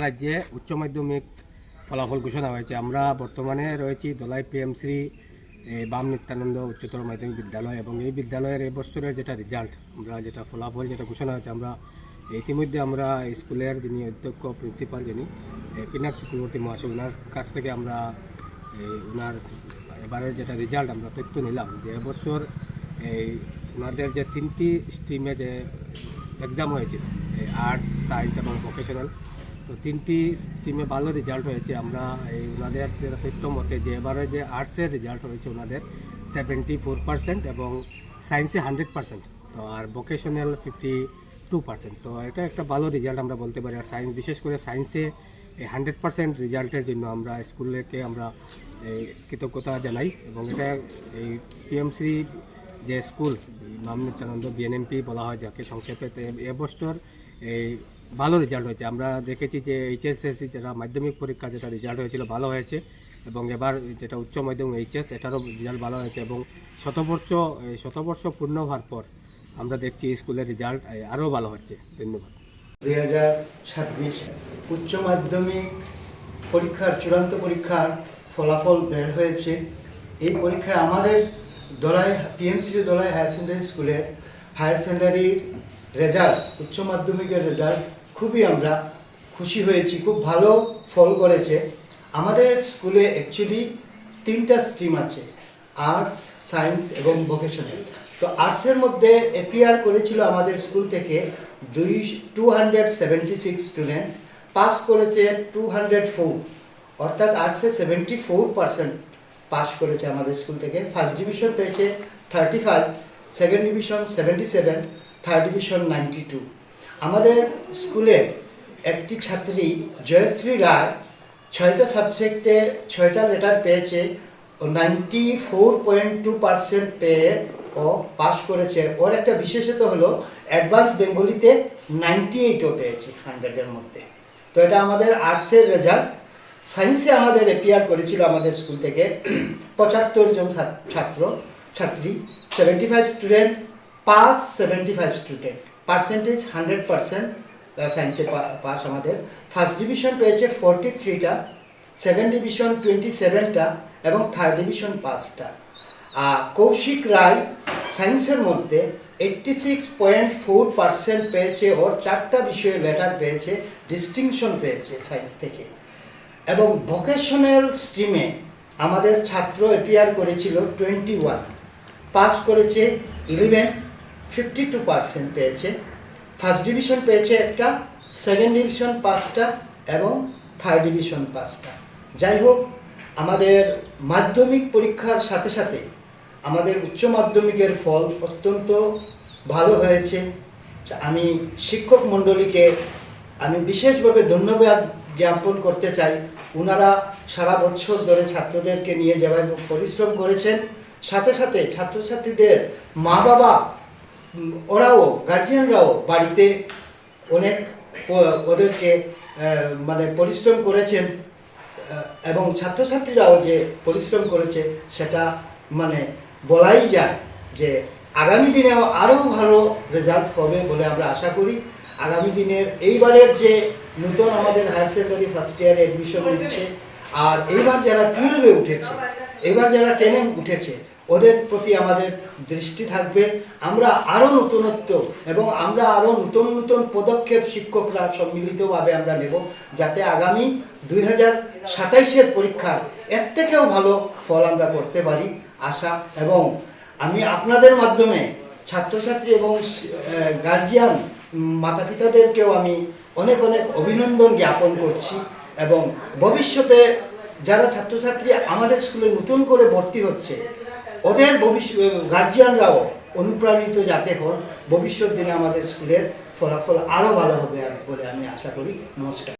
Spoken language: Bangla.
রাজ্যে উচ্চ মাধ্যমিক ফলাফল ঘোষণা হয়েছে। আমরা বর্তমানে রয়েছি দলাই পিএমসি বাম নিত্যানন্দ উচ্চতর মাধ্যমিক বিদ্যালয় এবং এই বিদ্যালয়ের এই বছরের যেটা রেজাল্ট আমরা যেটা ফলাফল যেটা ঘোষণা হয়েছে, আমরা ইতিমধ্যে আমরা স্কুলের যিনি অধ্যক্ষ প্রিন্সিপাল যিনি পিনাক চক্রবর্তী মহাশয় ওনার কাছ থেকে আমরা ওনার এবারের যেটা রেজাল্ট আমরা তথ্য নিলাম যে এবছর ওনাদের যে তিনটি স্ট্রিমে যে এক্সাম হয়েছিল আর্টস, সায়েন্স এবং ভোকেশনাল, তো তিনটি স্ট্রিমে ভালো রেজাল্ট হয়েছে। আমরা ওনাদের তথ্য মতে যে এবারে যে আর্টসের রেজাল্ট হয়েছে ওনাদের 74% এবং সায়েন্সে 100%, তো আর ভোকেশনাল 52%। তো এটা একটা ভালো রেজাল্ট আমরা বলতে পারি। আর সায়েন্স, বিশেষ করে সায়েন্সে 100% রেজাল্টের জন্য আমরা স্কুলকে আমরা কৃতজ্ঞতা জানাই। এবং এটা এই পিএমসি যে স্কুল বাম নিত্যানন্দ বিএনএমপি বলা হয় যাকে সংক্ষেপে, এবছর এই ভালো রেজাল্ট হয়েছে। আমরা দেখেছি যে এইচএসএসসি যেটা মাধ্যমিক পরীক্ষা যেটা রেজাল্ট হয়েছিল ভালো হয়েছে এবং এবার যেটা উচ্চ মাধ্যমিক এইচএস এটারও রেজাল্ট ভালো হয়েছে এবং শতবর্ষ পূর্ণ হওয়ার পর আমরা দেখছি স্কুলের রেজাল্ট আরও ভালো হচ্ছে। ধন্যবাদ। 2026 উচ্চ মাধ্যমিক পরীক্ষার চূড়ান্ত পরীক্ষার ফলাফল বের হয়েছে। এই পরীক্ষায় আমাদের দলাই পিএমসি দলাই হায়ার সেকেন্ডারি স্কুলের হায়ার সেকেন্ডারির রেজাল্ট, উচ্চ মাধ্যমিকের রেজাল্ট খুবই আমরা খুশি হয়েছি, খুব ভালো ফল করেছে। আমাদের স্কুলে অ্যাকচুয়ালি তিনটা স্ট্রিম আছে, আর্টস, সায়েন্স এবং ভোকেশনাল। তো আর্টসের মধ্যে এপিআর করেছিল আমাদের স্কুল থেকে 276 স্টুডেন্ট, পাস করেছে 204, অর্থাৎ আর্টসে 74% পাস করেছে আমাদের স্কুল থেকে। ফার্স্ট ডিভিশন পেয়েছে 35, সেকেন্ড ডিভিশন 77, থার্ড ডিভিশন 92। আমাদের স্কুলে একটি ছাত্রী জয়শ্রী রায় 6টা সাবজেক্টে 6টা লেটার পেয়েছে, 94.2% পেয়ে ও পাস করেছে। ওর একটা বিশেষত হলো অ্যাডভান্স বেঙ্গলিতে 98ও পেয়েছে 100-এর মধ্যে। তো এটা আমাদের আর্টসের রেজাল্ট। সায়েন্সে আমাদের এপিআর করেছিল আমাদের স্কুল থেকে 75 জন ছাত্রী, 75 স্টুডেন্ট, পাস 75 স্টুডেন্ট, পার্সেন্টেজ 100%। সায়েন্সে পাস আমাদের। ফার্স্ট ডিভিশন পেয়েছে 43টা, সেকেন্ড ডিভিশন 27টা এবং থার্ড ডিভিশন 5টা। কৌশিক রায় সায়েন্সের মধ্যে 86.4% পেয়েছে, ওর 4টা বিষয়ে লেটার পেয়েছে, ডিস্টিংশন পেয়েছে সায়েন্স থেকে। এবং ভোকেশনাল স্ট্রিমে আমাদের ছাত্র এপিআর করেছিল 21, পাস করেছে 11, 52% পেয়েছে। ফার্স্ট ডিভিশন পেয়েছে একটা, সেকেন্ড ডিভিশন 5টা এবং থার্ড ডিভিশন 5টা। যাই হোক, আমাদের মাধ্যমিক পরীক্ষার সাথে সাথে আমাদের উচ্চ মাধ্যমিকের ফল অত্যন্ত ভালো হয়েছে। আমি শিক্ষক মণ্ডলীকে আমি বিশেষভাবে ধন্যবাদ জ্ঞাপন করতে চাই। ওনারা সারা বছর ধরে ছাত্রদেরকে নিয়ে যাওয়ার পরিশ্রম করেছেন। সাথে সাথে ছাত্রছাত্রীদের মা বাবা ওরাও, গার্জিয়ানরাও বাড়িতে অনেক ওদেরকে পরিশ্রম করেছেন এবং ছাত্রছাত্রীরাও যে পরিশ্রম করেছে সেটা বলাই যায় যে আগামী দিনেও আরও ভালো রেজাল্ট হবে বলে আমরা আশা করি। আগামী দিনের এইবারের যে নতুন আমাদের হায়ার সেকেন্ডারি ফার্স্ট ইয়ারে অ্যাডমিশন নিচ্ছে, আর এইবার যারা 12-এ উঠেছে, এবার যারা 10-এ উঠেছে, ওদের প্রতি আমাদের দৃষ্টি থাকবে। আমরা আরও নতুনত্ব এবং আমরা আরও নতুন পদক্ষেপ শিক্ষকরা সম্মিলিতভাবে আমরা নেব, যাতে আগামী 2027-এর পরীক্ষায় এর থেকেও ভালো ফল আমরা করতে পারি আশা। এবং আমি আপনাদের মাধ্যমে ছাত্রছাত্রী এবং গার্জিয়ান মাতা পিতাদেরকেও আমি অনেক অভিনন্দন জ্ঞাপন করছি। এবং ভবিষ্যতে যারা ছাত্রছাত্রী আমাদের স্কুলে নতুন করে ভর্তি হচ্ছে, ওদের গার্জিয়ানরাও অনুপ্রাণিত যাতে হন, ভবিষ্যৎ দিনে আমাদের স্কুলের ফলাফল আরও ভালো হবে বলে আমি আশা করি। নমস্কার।